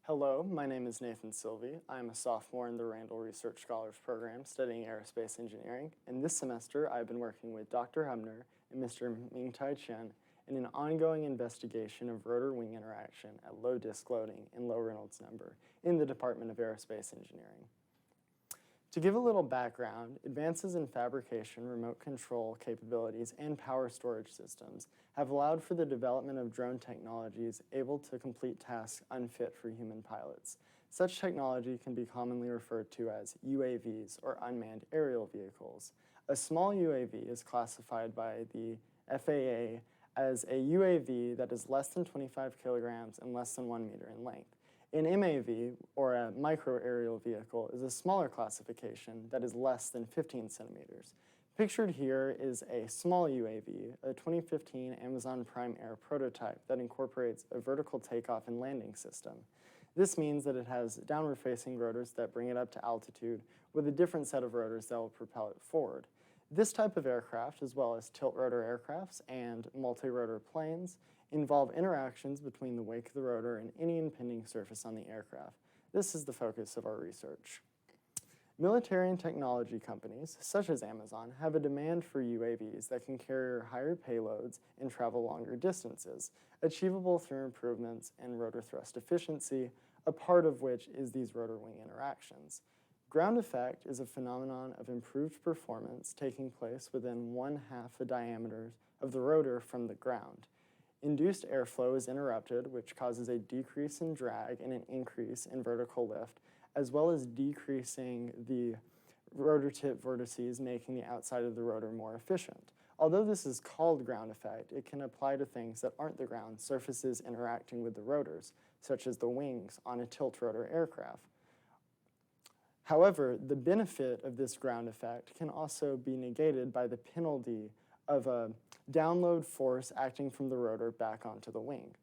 Hello, my name is Nathan Silvey. I'm a sophomore in the Randall Research Scholars Program studying aerospace engineering, and this semester I've been working with Dr. Humner and Mr. Ming-Tai Chen in an ongoing investigation of rotor-wing interaction at low disk loading and low Reynolds number in the Department of Aerospace Engineering. To give a little background, advances in fabrication, remote control capabilities, and power storage systems have allowed for the development of drone technologies able to complete tasks unfit for human pilots. Such technology can be commonly referred to as UAVs, or unmanned aerial vehicles. A small UAV is classified by the FAA as a UAV that is less than 25 kilograms and less than 1 meter in length. An MAV, or a micro-aerial vehicle, is a smaller classification that is less than 15 centimeters. Pictured here is a small UAV, a 2015 Amazon Prime Air prototype that incorporates a vertical takeoff and landing system. This means that it has downward-facing rotors that bring it up to altitude with a different set of rotors that will propel it forward. This type of aircraft, as well as tilt-rotor aircrafts and multi-rotor planes, involve interactions between the wake of the rotor and any impending surface on the aircraft. This is the focus of our research. Military and technology companies, such as Amazon, have a demand for UAVs that can carry higher payloads and travel longer distances, achievable through improvements in rotor thrust efficiency, a part of which is these rotor-wing interactions. Ground effect is a phenomenon of improved performance taking place within 1/2 the diameter of the rotor from the ground. Induced airflow is interrupted, which causes a decrease in drag and an increase in vertical lift, as well as decreasing the rotor tip vortices, making the outside of the rotor more efficient. Although this is called ground effect, it can apply to things that aren't the ground, surfaces interacting with the rotors, such as the wings on a tilt-rotor aircraft. However, the benefit of this ground effect can also be negated by the penalty of a download force acting from the rotor back onto the wing.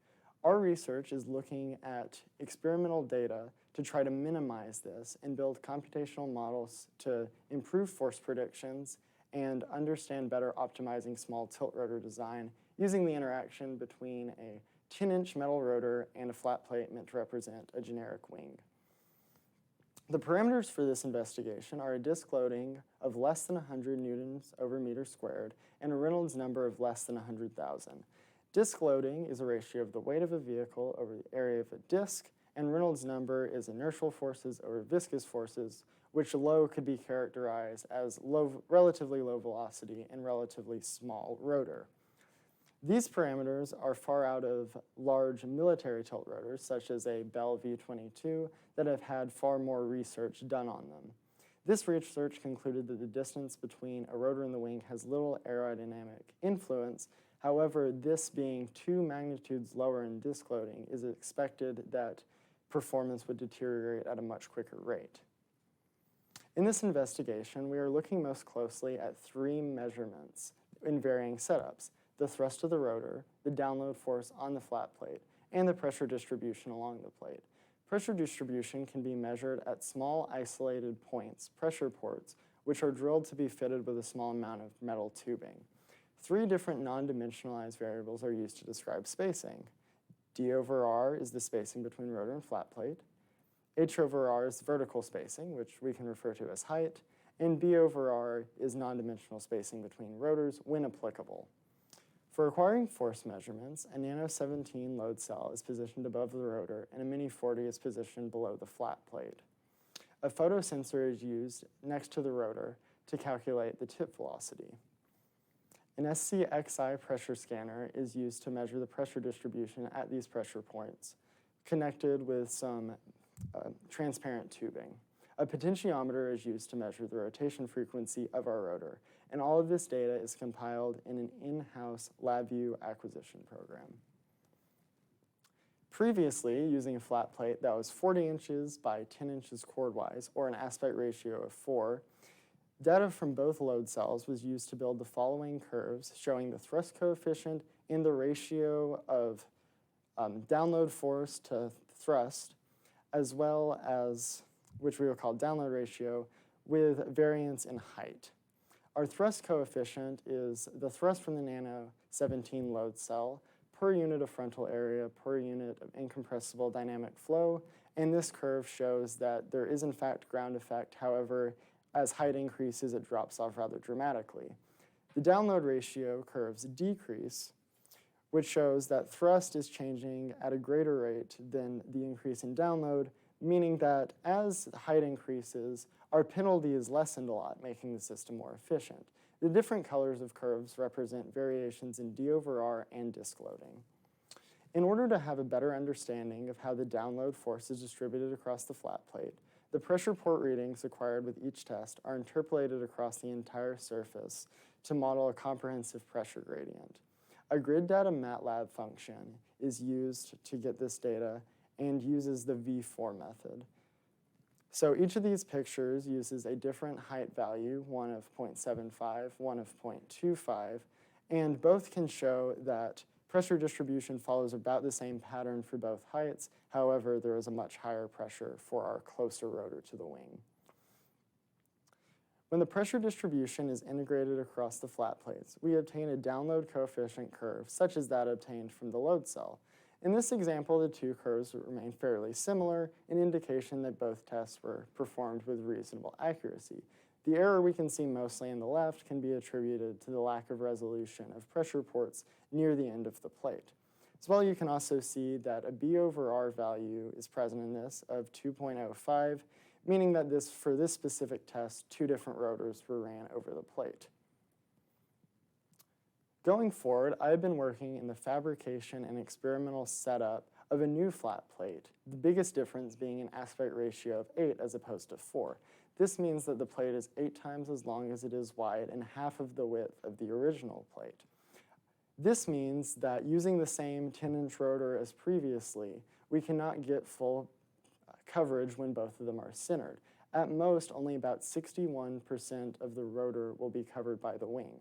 Our research is looking at experimental data to try to minimize this and build computational models to improve force predictions and understand better optimizing small tilt rotor design using the interaction between a 10-inch metal rotor and a flat plate meant to represent a generic wing. The parameters for this investigation are a disk loading of less than 100 newtons over meter squared and a Reynolds number of less than 100,000. Disk loading is a ratio of the weight of a vehicle over the area of a disk, and Reynolds number is inertial forces over viscous forces, which low could be characterized as relatively low velocity and relatively small rotor. These parameters are far out of large military tilt rotors, such as a Bell V-22, that have had far more research done on them. This research concluded that the distance between a rotor and the wing has little aerodynamic influence. However, this being 2 magnitudes lower in disk loading, is expected that performance would deteriorate at a much quicker rate. In this investigation, we are looking most closely at 3 measurements in varying setups: the thrust of the rotor, the download force on the flat plate, and the pressure distribution along the plate. Pressure distribution can be measured at small isolated points, pressure ports, which are drilled to be fitted with a small amount of metal tubing. 3 different non-dimensionalized variables are used to describe spacing. D over R is the spacing between rotor and flat plate. H over R is vertical spacing, which we can refer to as height. And B over R is non-dimensional spacing between rotors when applicable. For acquiring force measurements, a Nano 17 load cell is positioned above the rotor and a Mini 40 is positioned below the flat plate. A photosensor is used next to the rotor to calculate the tip velocity. An SCXI pressure scanner is used to measure the pressure distribution at these pressure points, connected with some transparent tubing. A potentiometer is used to measure the rotation frequency of our rotor, and all of this data is compiled in an in-house LabVIEW acquisition program. Previously, using a flat plate that was 40 inches by 10 inches chordwise, or an aspect ratio of 4, data from both load cells was used to build the following curves showing the thrust coefficient and the ratio of download force to thrust, as well as, which we will call download ratio, with variance in height. Our thrust coefficient is the thrust from the Nano 17 load cell per unit of frontal area, per unit of incompressible dynamic flow, and this curve shows that there is in fact ground effect. However, as height increases, it drops off rather dramatically. The download ratio curves decrease, which shows that thrust is changing at a greater rate than the increase in download, meaning that as height increases, our penalty is lessened a lot, making the system more efficient. The different colors of curves represent variations in D over R and disk loading. In order to have a better understanding of how the download force is distributed across the flat plate, the pressure port readings acquired with each test are interpolated across the entire surface to model a comprehensive pressure gradient. A grid data MATLAB function is used to get this data and uses the V4 method. So each of these pictures uses a different height value, one of 0.75, one of 0.25, and both can show that pressure distribution follows about the same pattern for both heights. However, there is a much higher pressure for our closer rotor to the wing. When the pressure distribution is integrated across the flat plates, we obtain a download coefficient curve, such as that obtained from the load cell. In this example, the two curves remain fairly similar, an indication that both tests were performed with reasonable accuracy. The error we can see mostly on the left can be attributed to the lack of resolution of pressure ports near the end of the plate. As well, you can also see that a B over R value is present in this of 2.05, meaning that for this specific test, two different rotors were ran over the plate. Going forward, I've been working in the fabrication and experimental setup of a new flat plate, the biggest difference being an aspect ratio of 8 as opposed to 4. This means that the plate is 8 times as long as it is wide and half of the width of the original plate. This means that using the same 10-inch rotor as previously, we cannot get full coverage when both of them are centered. At most, only about 61% of the rotor will be covered by the wing.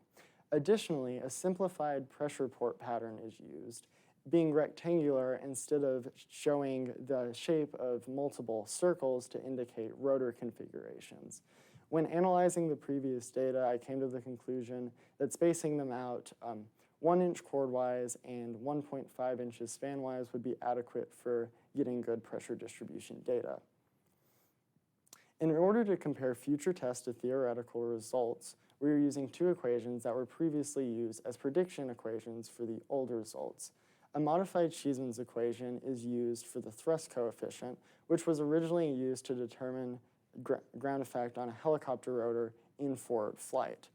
Additionally, a simplified pressure port pattern is used, being rectangular instead of showing the shape of multiple circles to indicate rotor configurations. When analyzing the previous data, I came to the conclusion that spacing them out 1 inch chordwise and 1.5 inches spanwise would be adequate for getting good pressure distribution data. In order to compare future tests to theoretical results, we are using two equations that were previously used as prediction equations for the older results. A modified Cheeseman's equation is used for the thrust coefficient, which was originally used to determine ground effect on a helicopter rotor in forward flight.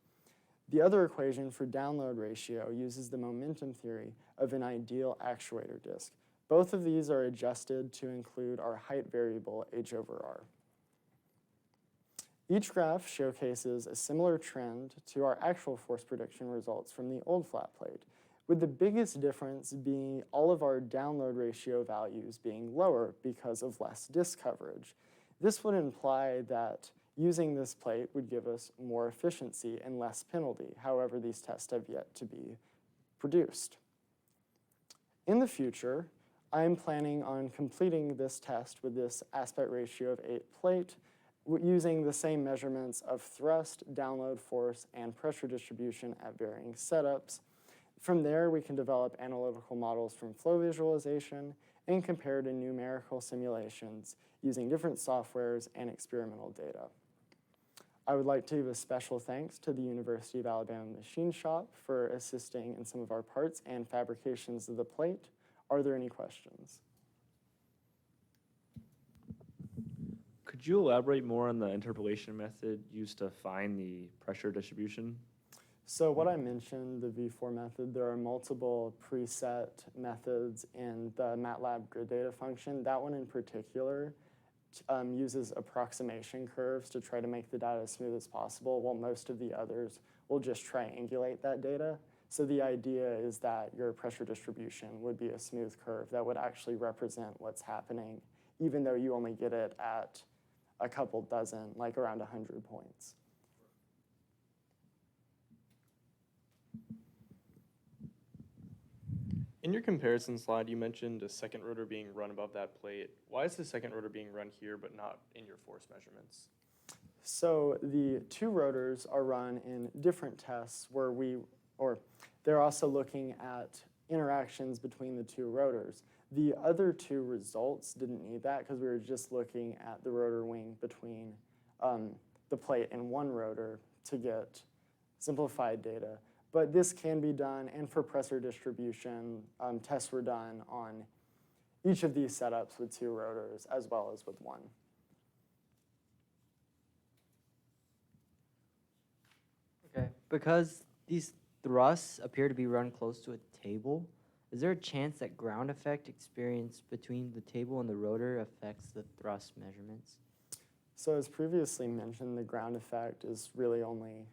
The other equation for download ratio uses the momentum theory of an ideal actuator disk. Both of these are adjusted to include our height variable h over r. Each graph showcases a similar trend to our actual force prediction results from the old flat plate, with the biggest difference being all of our download ratio values being lower because of less disk coverage. This would imply that using this plate would give us more efficiency and less penalty. However, these tests have yet to be produced. In the future, I'm planning on completing this test with this aspect ratio of 8 plate, using the same measurements of thrust, download force, and pressure distribution at varying setups. From there, we can develop analytical models from flow visualization and compare to numerical simulations using different softwares and experimental data. I would like to give a special thanks to the University of Alabama Machine Shop for assisting in some of our parts and fabrications of the plate. Are there any questions? Could you elaborate more on the interpolation method used to find the pressure distribution? So what I mentioned, the V4 method, there are multiple preset methods in the MATLAB grid data function. That one in particular uses approximation curves to try to make the data as smooth as possible, while most of the others will just triangulate that data. So the idea is that your pressure distribution would be a smooth curve that would actually represent what's happening, even though you only get it at a couple dozen, like around 100 points. In your comparison slide, you mentioned a second rotor being run above that plate. Why is the second rotor being run here but not in your force measurements? So the two rotors are run in different tests where they're also looking at interactions between the two rotors. The other two results didn't need that because we were just looking at the rotor wing between the plate and one rotor to get simplified data. But this can be done, and for pressure distribution, tests were done on each of these setups with two rotors as well as with one. Okay, because these thrusts appear to be run close to a table, is there a chance that ground effect experienced between the table and the rotor affects the thrust measurements? So as previously mentioned, the ground effect is really only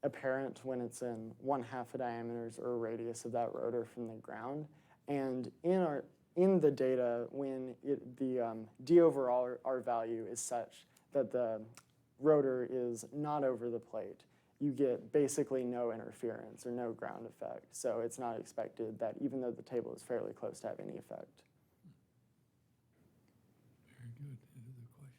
apparent when it's in 1/2 the diameters or radius of that rotor from the ground. And in the data, when the D over R value is such that the rotor is not over the plate, you get basically no interference or no ground effect. So it's not expected that even though the table is fairly close to have any effect. Very good. Any other questions?